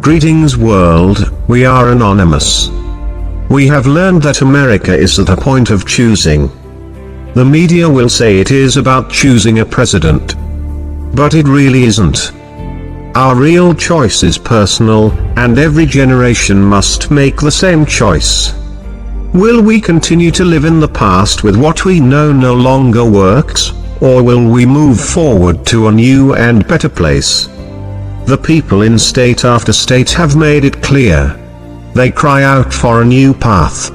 Greetings world, we are anonymous. We have learned that America is at a point of choosing. The media will say it is about choosing a president. But it really isn't. Our real choice is personal, and every generation must make the same choice. Will we continue to live in the past with what we know no longer works, or will we move forward to a new and better place? The people in state after state have made it clear. They cry out for a new path.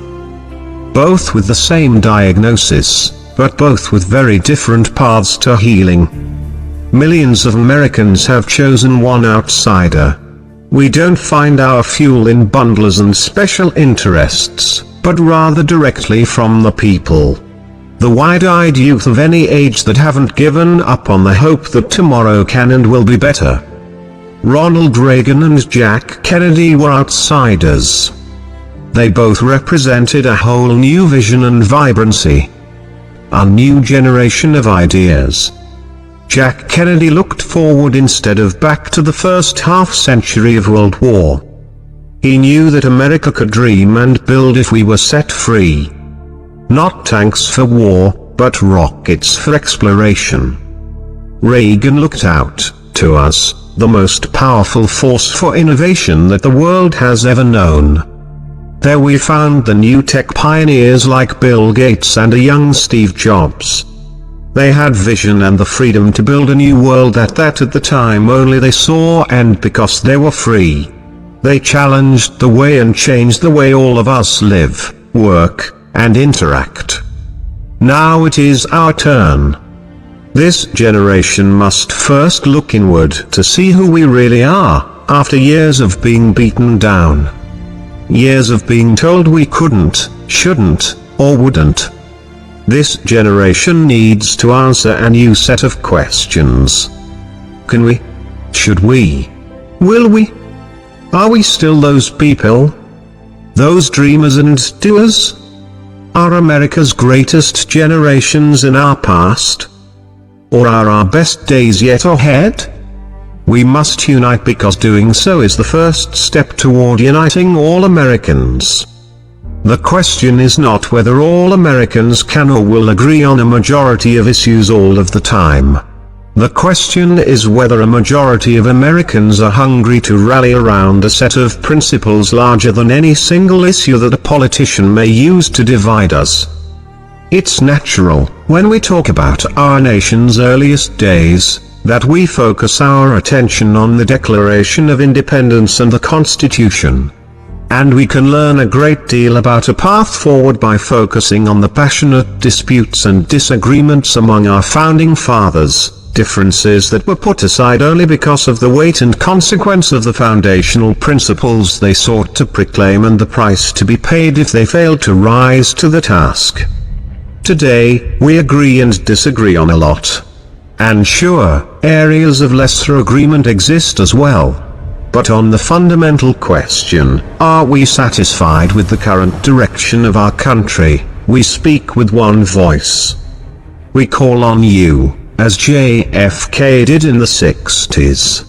Both with the same diagnosis, but both with very different paths to healing. Millions of Americans have chosen one outsider. We don't find our fuel in bundlers and special interests, but rather directly from the people. The wide-eyed youth of any age that haven't given up on the hope that tomorrow can and will be better. Ronald Reagan and Jack Kennedy were outsiders. They both represented a whole new vision and vibrancy. A new generation of ideas. Jack Kennedy looked forward instead of back to the first half-century of World War. He knew that America could dream and build if we were set free. Not tanks for war, but rockets for exploration. Reagan looked out to us, the most powerful force for innovation that the world has ever known. There we found the new tech pioneers like Bill Gates and a young Steve Jobs. They had vision and the freedom to build a new world at the time only they saw, and because they were free, they challenged the way and changed the way all of us live, work, and interact. Now it is our turn. This generation must first look inward to see who we really are, after years of being beaten down. Years of being told we couldn't, shouldn't, or wouldn't. This generation needs to answer a new set of questions. Can we? Should we? Will we? Are we still those people? Those dreamers and doers? Are America's greatest generations in our past? Or are our best days yet ahead? We must unite, because doing so is the first step toward uniting all Americans. The question is not whether all Americans can or will agree on a majority of issues all of the time. The question is whether a majority of Americans are hungry to rally around a set of principles larger than any single issue that a politician may use to divide us. It's natural, when we talk about our nation's earliest days, that we focus our attention on the Declaration of Independence and the Constitution. And we can learn a great deal about a path forward by focusing on the passionate disputes and disagreements among our founding fathers, differences that were put aside only because of the weight and consequence of the foundational principles they sought to proclaim and the price to be paid if they failed to rise to the task. Today, we agree and disagree on a lot. And sure, areas of lesser agreement exist as well. But on the fundamental question, are we satisfied with the current direction of our country, we speak with one voice. We call on you, as JFK did in the 60s.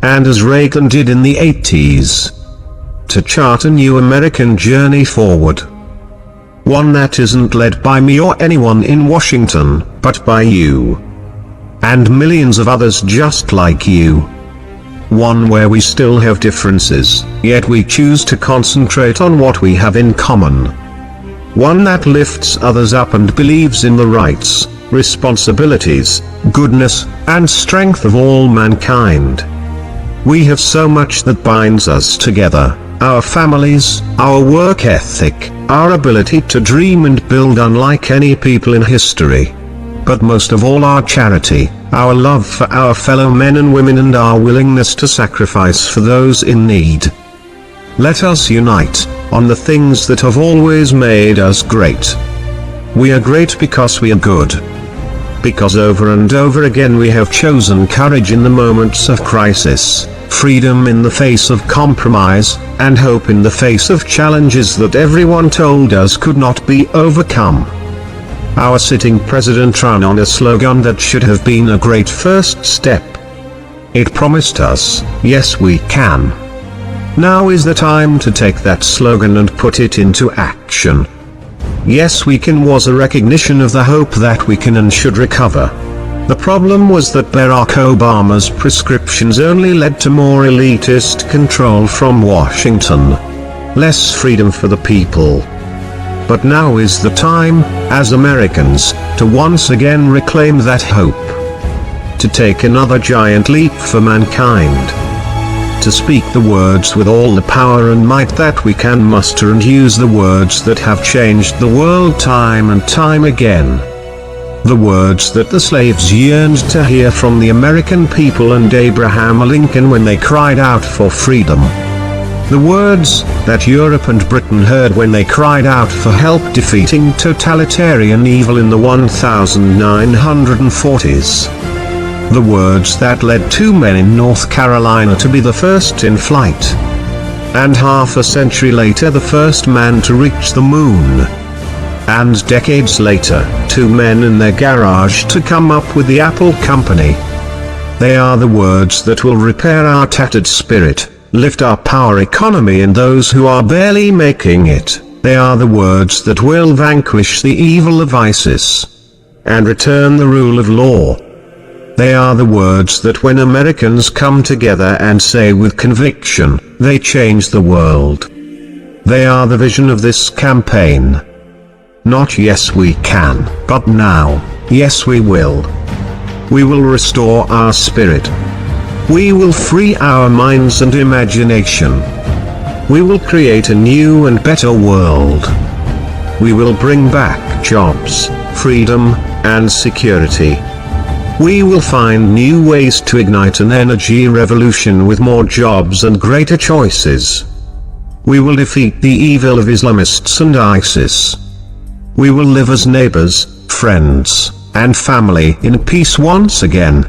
And as Reagan did in the 80s. To chart a new American journey forward. One that isn't led by me or anyone in Washington, but by you. And millions of others just like you. One where we still have differences, yet we choose to concentrate on what we have in common. One that lifts others up and believes in the rights, responsibilities, goodness, and strength of all mankind. We have so much that binds us together, our families, our work ethic, our ability to dream and build unlike any people in history. But most of all our charity, our love for our fellow men and women, and our willingness to sacrifice for those in need. Let us unite on the things that have always made us great. We are great because we are good. Because over and over again we have chosen courage in the moments of crisis, freedom in the face of compromise, and hope in the face of challenges that everyone told us could not be overcome. Our sitting president ran on a slogan that should have been a great first step. It promised us, yes we can. Now is the time to take that slogan and put it into action. Yes, we can was a recognition of the hope that we can and should recover. The problem was that Barack Obama's prescriptions only led to more elitist control from Washington. Less freedom for the people. But now is the time, as Americans, to once again reclaim that hope. To take another giant leap for mankind. To speak the words with all the power and might that we can muster and use the words that have changed the world time and time again. The words that the slaves yearned to hear from the American people and Abraham Lincoln when they cried out for freedom. The words that Europe and Britain heard when they cried out for help defeating totalitarian evil in the 1940s. The words that led two men in North Carolina to be the first in flight. And half a century later the first man to reach the moon. And decades later, two men in their garage to come up with the Apple Company. They are the words that will repair our tattered spirit, lift up our economy and those who are barely making it. They are the words that will vanquish the evil of ISIS and return the rule of law. They are the words that when Americans come together and say with conviction, they change the world. They are the vision of this campaign. Not yes we can, but now, yes we will. We will restore our spirit. We will free our minds and imagination. We will create a new and better world. We will bring back jobs, freedom, and security. We will find new ways to ignite an energy revolution with more jobs and greater choices. We will defeat the evil of Islamists and ISIS. We will live as neighbors, friends, and family in peace once again.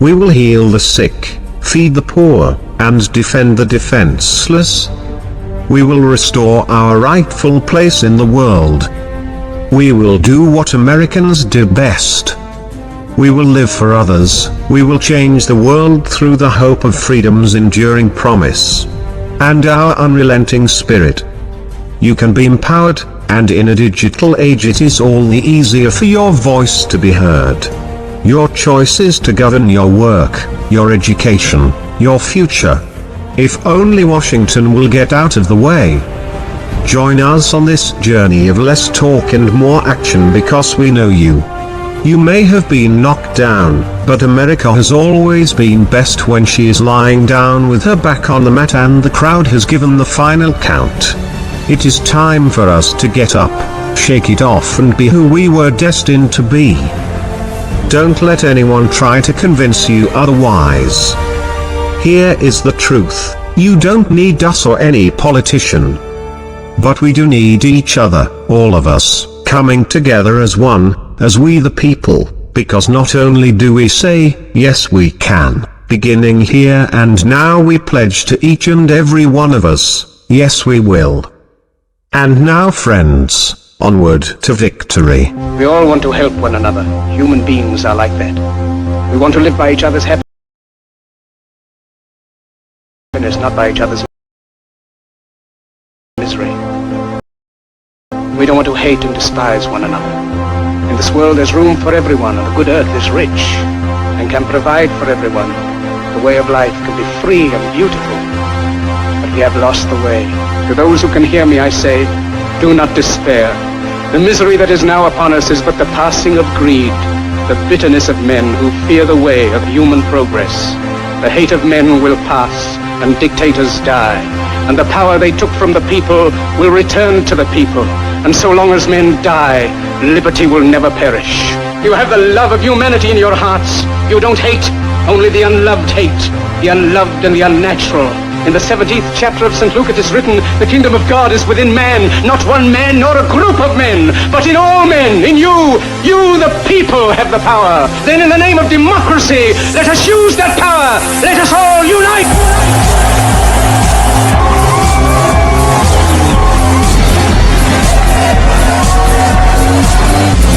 We will heal the sick, feed the poor, and defend the defenseless. We will restore our rightful place in the world. We will do what Americans do best. We will live for others. We will change the world through the hope of freedom's enduring promise and our unrelenting spirit. You can be empowered, and in a digital age it is all the easier for your voice to be heard. Your choice is to govern your work, your education, your future. If only Washington will get out of the way. Join us on this journey of less talk and more action because we know you. You may have been knocked down, but America has always been best when she is lying down with her back on the mat and the crowd has given the final count. It is time for us to get up, shake it off and be who we were destined to be. Don't let anyone try to convince you otherwise. Here is the truth, you don't need us or any politician. But we do need each other, all of us, coming together as one, as we the people, because not only do we say, yes we can, beginning here and now we pledge to each and every one of us, yes we will. And now friends, onward to victory. We all want to help one another. Human beings are like that. We want to live by each other's happiness, not by each other's misery. We don't want to hate and despise one another. In this world there's room for everyone, and the good earth is rich and can provide for everyone. The way of life can be free and beautiful, but we have lost the way. To those who can hear me I say, do not despair. The misery that is now upon us is but the passing of greed, the bitterness of men who fear the way of human progress. The hate of men will pass, and dictators die, and the power they took from the people will return to the people. And so long as men die, liberty will never perish. You have the love of humanity in your hearts. You don't hate, only the unloved hate, the unloved and the unnatural. In the 17th chapter of St. Luke it is written, the kingdom of God is within man, not one man nor a group of men, but in all men, in you. You, the people, have the power. Then in the name of democracy, let us use that power. Let us all unite.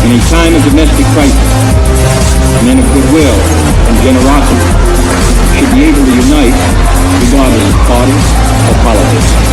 In a time of domestic crisis, men of goodwill and generosity should be able to unite regardless of party or politics.